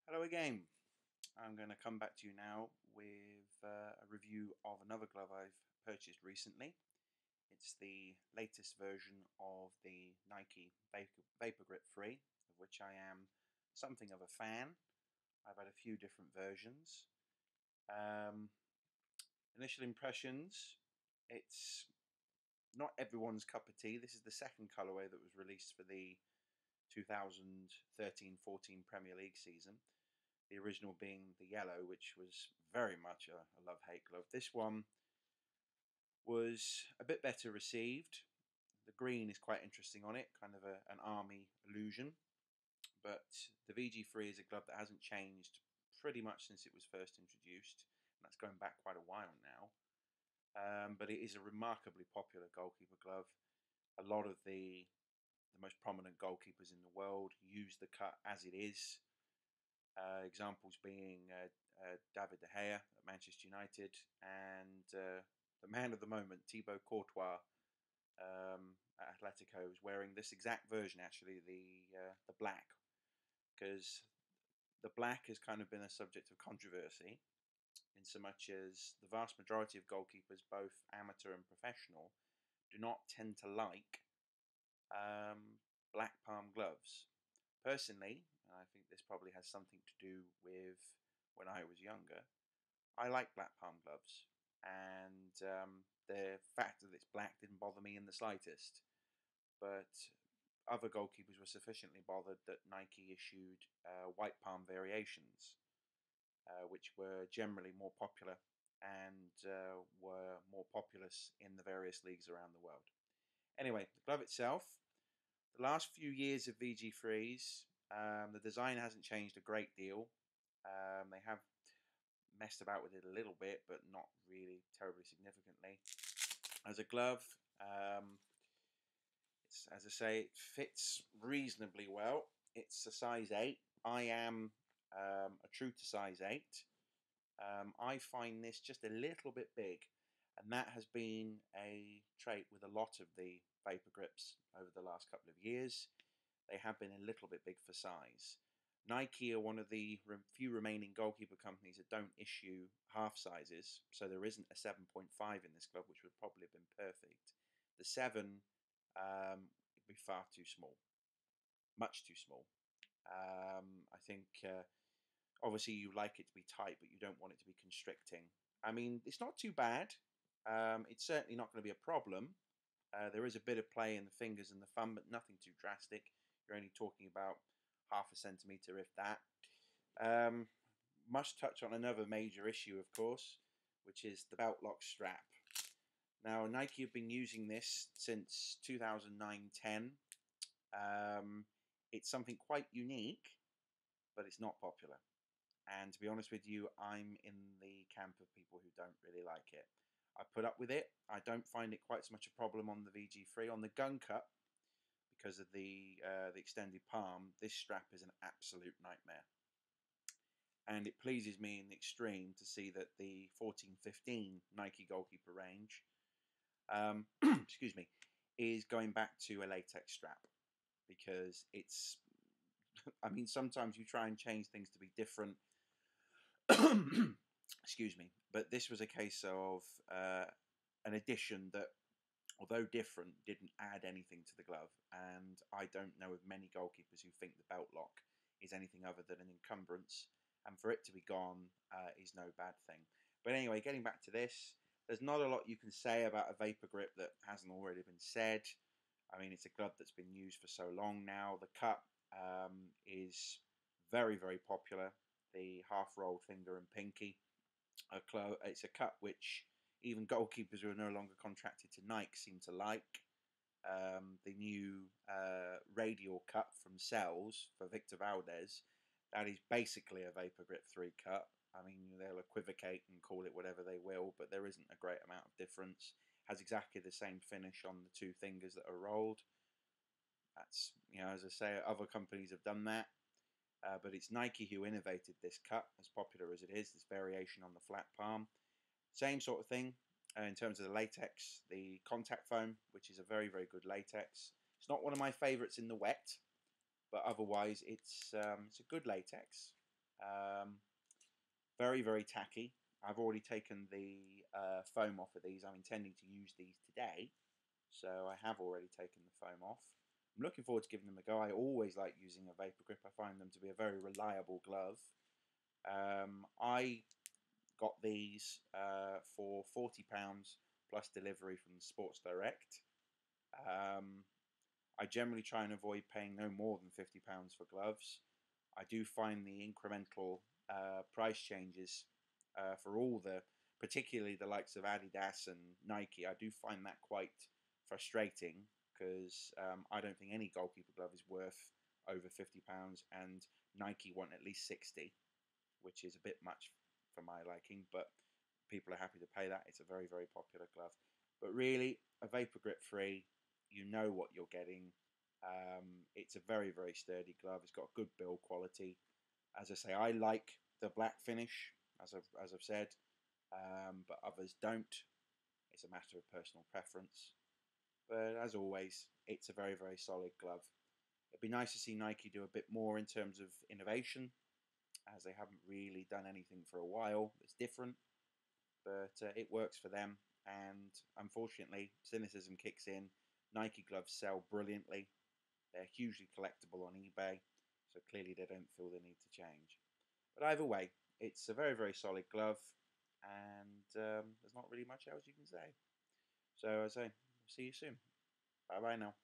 Hello again. I'm going to come back to you now with a review of another glove I've purchased recently. It's the latest version of the Nike Vapor Grip 3, of which I am something of a fan. I've had a few different versions. Um, Initial impressions, it's not everyone's cup of tea. This is the second colorway that was released for the 2013-14 Premier League season. The original being the yellow, which was very much a love-hate glove. This one was a bit better received. The green is quite interesting on it, kind of an army illusion. But the VG3 is a glove that hasn't changed pretty much since it was first introduced, and that's going back quite a while now. But it is a remarkably popular goalkeeper glove. A lot of the most prominent goalkeepers in the world use the cut as it is. Examples being David De Gea at Manchester United and the man of the moment, Thibaut Courtois, at Atletico, is wearing this exact version, actually, the black, because the black has kind of been a subject of controversy in so much as the vast majority of goalkeepers, both amateur and professional, do not tend to like black palm gloves. Personally, and I think this probably has something to do with when I was younger, I like black palm gloves, and the fact that it's black didn't bother me in the slightest. But other goalkeepers were sufficiently bothered that Nike issued white palm variations, which were generally more popular and were more populous in the various leagues around the world. Anyway, the glove itself, the last few years of VG3s, the design hasn't changed a great deal. They have messed about with it a little bit, but not really terribly significantly. As a glove, as I say, it fits reasonably well. It's a size 8. I am a true to size 8. I find this just a little bit big, and that has been a trait with a lot of the Vapor Grips over the last couple of years. They have been a little bit big for size. Nike are one of the few remaining goalkeeper companies that don't issue half sizes, so there isn't a 7.5 in this glove, which would probably have been perfect. The 7 would be far too small, much too small. I think obviously you like it to be tight, but you don't want it to be constricting. I mean, it's not too bad. It's certainly not going to be a problem. There is a bit of play in the fingers and the thumb, but nothing too drastic. You're only talking about half a centimetre, if that. Must touch on another major issue, of course, which is the belt lock strap. Now, Nike have been using this since 2009-10. It's something quite unique, but it's not popular. And to be honest with you, I'm in the camp of people who don't really like it. I put up with it. I don't find it quite so much a problem on the VG3. On the Gun Cup, because of the extended palm, this strap is an absolute nightmare. And it pleases me in the extreme to see that the 14-15 Nike goalkeeper range, excuse me, is going back to a latex strap, because it's, I mean, sometimes you try and change things to be different. Excuse me, but this was a case of an addition that, although different, didn't add anything to the glove, and I don't know of many goalkeepers who think the belt lock is anything other than an encumbrance, and for it to be gone is no bad thing. But anyway, getting back to this, there's not a lot you can say about a Vapor Grip that hasn't already been said. I mean, it's a glove that's been used for so long now. The cut is very, very popular. The half-rolled finger and pinky. It's a cut which even goalkeepers who are no longer contracted to Nike seem to like. The new radial cut from Cells for Victor Valdez, that is basically a Vapor Grip 3 cut. I mean, they'll equivocate and call it whatever they will, but there isn't a great amount of difference. Has exactly the same finish on the two fingers that are rolled. That's, you know, as I say, other companies have done that. But it's Nike who innovated this cut, as popular as it is, this variation on the flat palm. Same sort of thing in terms of the latex, the contact foam, which is a very, very good latex. It's not one of my favourites in the wet, but otherwise it's a good latex. Um, very, very tacky. I've already taken the foam off of these. I'm intending to use these today, so I have already taken the foam off. I'm looking forward to giving them a go. I always like using a Vapor Grip. I find them to be a very reliable glove. I got these for £40 plus delivery from Sports Direct. Um, I generally try and avoid paying no more than £50 for gloves. I do find the incremental price changes for all the, particularly the likes of Adidas and Nike, I do find that quite frustrating because I don't think any goalkeeper glove is worth over £50, and Nike want at least 60, which is a bit much for my liking, but people are happy to pay that. It's a very, very popular glove. But really, a Vapor Grip free, you know what you're getting. It's a very, very sturdy glove. It's got good build quality. As I say, I like the black finish, as I've said, but others don't. It's a matter of personal preference. But as always, it's a very, very solid glove. It'd be nice to see Nike do a bit more in terms of innovation, as they haven't really done anything for a while that's different. But it works for them, and unfortunately, cynicism kicks in. Nike gloves sell brilliantly. They're hugely collectible on eBay, so clearly they don't feel the need to change. But either way, it's a very, very solid glove, and there's not really much else you can say. So I say, see you soon. Bye bye now.